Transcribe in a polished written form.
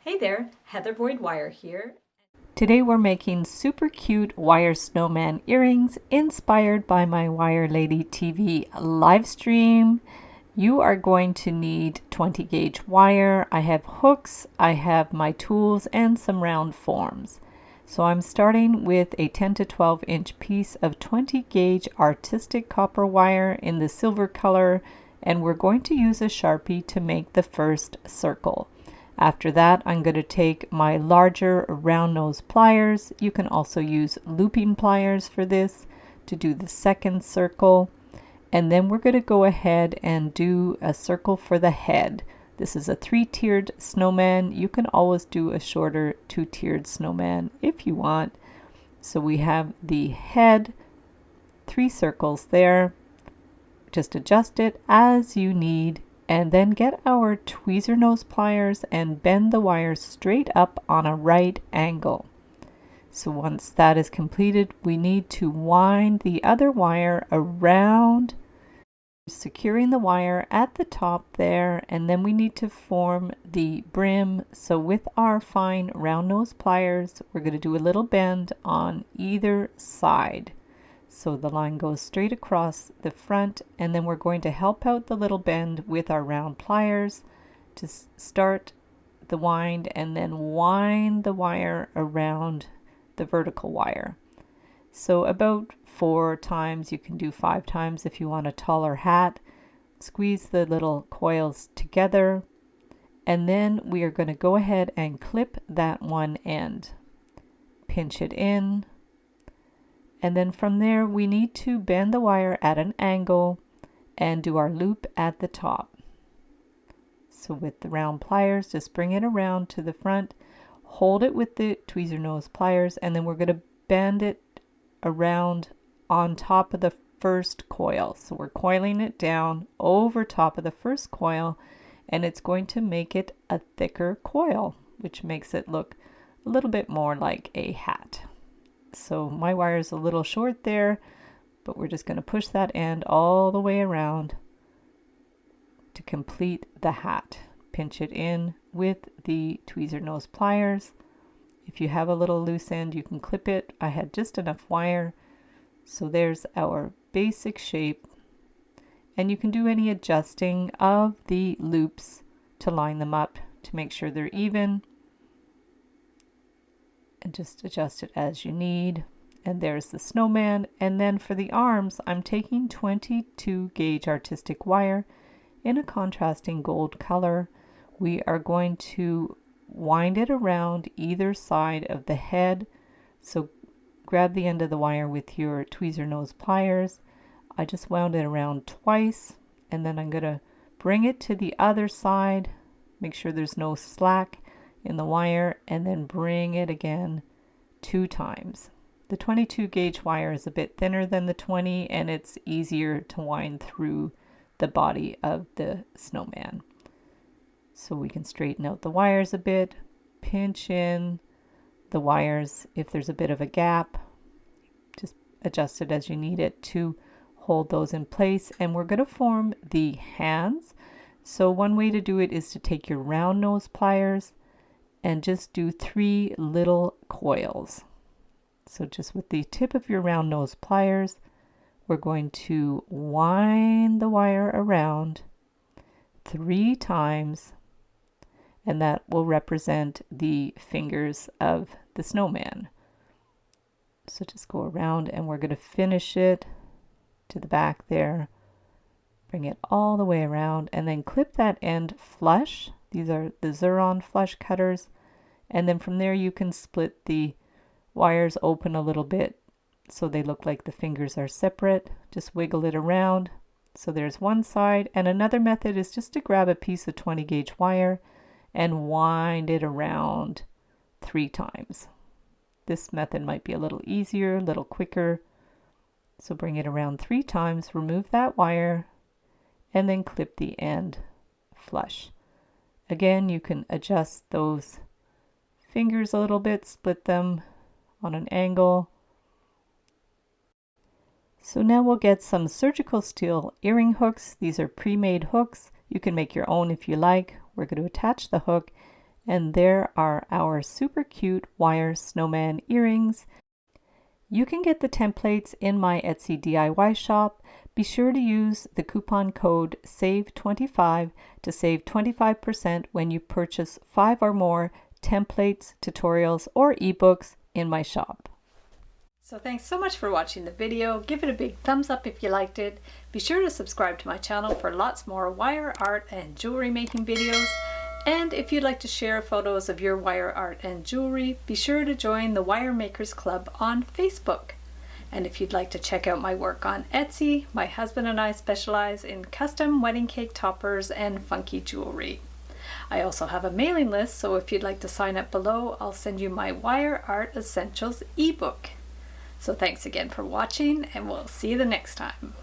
Hey there, Heather Boyd Wire here. Today we're making super cute wire snowman earrings inspired by my Wire Lady TV live stream. You are going to need 20 gauge wire. I have hooks, I have my tools, and some round forms. So I'm starting with a 10 to 12 inch piece of 20 gauge artistic copper wire in the silver color, and we're going to use a Sharpie to make the first circle. After that, I'm going to take my larger round nose pliers. You can also use looping pliers for this to do the second circle. And then we're going to go ahead and do a circle for the head. This is a 3-tiered snowman. You can always do a shorter 2-tiered snowman if you want. So we have the head, 3 circles there. Just adjust it as you need, and then get our tweezer nose pliers and bend the wire straight up on a right angle. So once that is completed, we need to wind the other wire around, securing the wire at the top there, and then we need to form the brim. So with our fine round nose pliers, we're going to do a little bend on either side. So the line goes straight across the front, and then we're going to help out the little bend with our round pliers to start the wind, and then wind the wire around the vertical wire. So about 4 times, you can do 5 times if you want a taller hat. Squeeze the little coils together, and then we are going to go ahead and clip that one end. Pinch it in. And then from there, we need to bend the wire at an angle and do our loop at the top. So with the round pliers, just bring it around to the front, hold it with the tweezer nose pliers, and then we're going to bend it around on top of the first coil. So we're coiling it down over top of the first coil, and it's going to make it a thicker coil, which makes it look a little bit more like a hat. So my wire is a little short there, but we're just going to push that end all the way around to complete the hat. Pinch it in with the tweezer nose pliers. If you have a little loose end, you can clip it. I had just enough wire. So there's our basic shape. And you can do any adjusting of the loops to line them up to make sure they're even. And just adjust it as you need. And there's the snowman. And then for the arms, I'm taking 22 gauge artistic wire in a contrasting gold color. We are going to wind it around either side of the head. So grab the end of the wire with your tweezer nose pliers. I just wound it around twice, and then I'm going to bring it to the other side. Make sure there's no slack in the wire, and then bring it again 2 times. The 22 gauge wire is a bit thinner than the 20, and it's easier to wind through the body of the snowman. So we can straighten out the wires a bit, pinch in the wires if there's a bit of a gap. Just adjust it as you need it to hold those in place. And we're going to form the hands. So one way to do it is to take your round nose pliers and just do 3 little coils. So just with the tip of your round nose pliers, we're going to wind the wire around 3 times, and that will represent the fingers of the snowman. So just go around, and we're going to finish it to the back there. Bring it all the way around, and then clip that end flush. These are the Xuron flush cutters. And then from there, you can split the wires open a little bit so they look like the fingers are separate. Just wiggle it around. So there's one side. And another method is just to grab a piece of 20 gauge wire and wind it around 3 times. This method might be a little easier, a little quicker. So bring it around 3 times, remove that wire, and then clip the end flush. Again, you can adjust those fingers a little bit, split them on an angle. So now we'll get some surgical steel earring hooks. These are pre-made hooks. You can make your own if you like. We're going to attach the hook And there are our super cute wire snowman earrings. You can get the templates in my Etsy DIY shop. Be sure to use the coupon code SAVE25 to save 25% when you purchase 5 or more templates, tutorials, or ebooks in my shop. So thanks so much for watching the video. Give it a big thumbs up if you liked it. Be sure to subscribe to my channel for lots more wire art and jewelry making videos. And if you'd like to share photos of your wire art and jewelry, be sure to join the Wire Makers Club on Facebook. And if you'd like to check out my work on Etsy, my husband and I specialize in custom wedding cake toppers and funky jewelry. I also have a mailing list, so if you'd like to sign up below, I'll send you my Wire Art Essentials ebook. So thanks again for watching, and we'll see you the next time.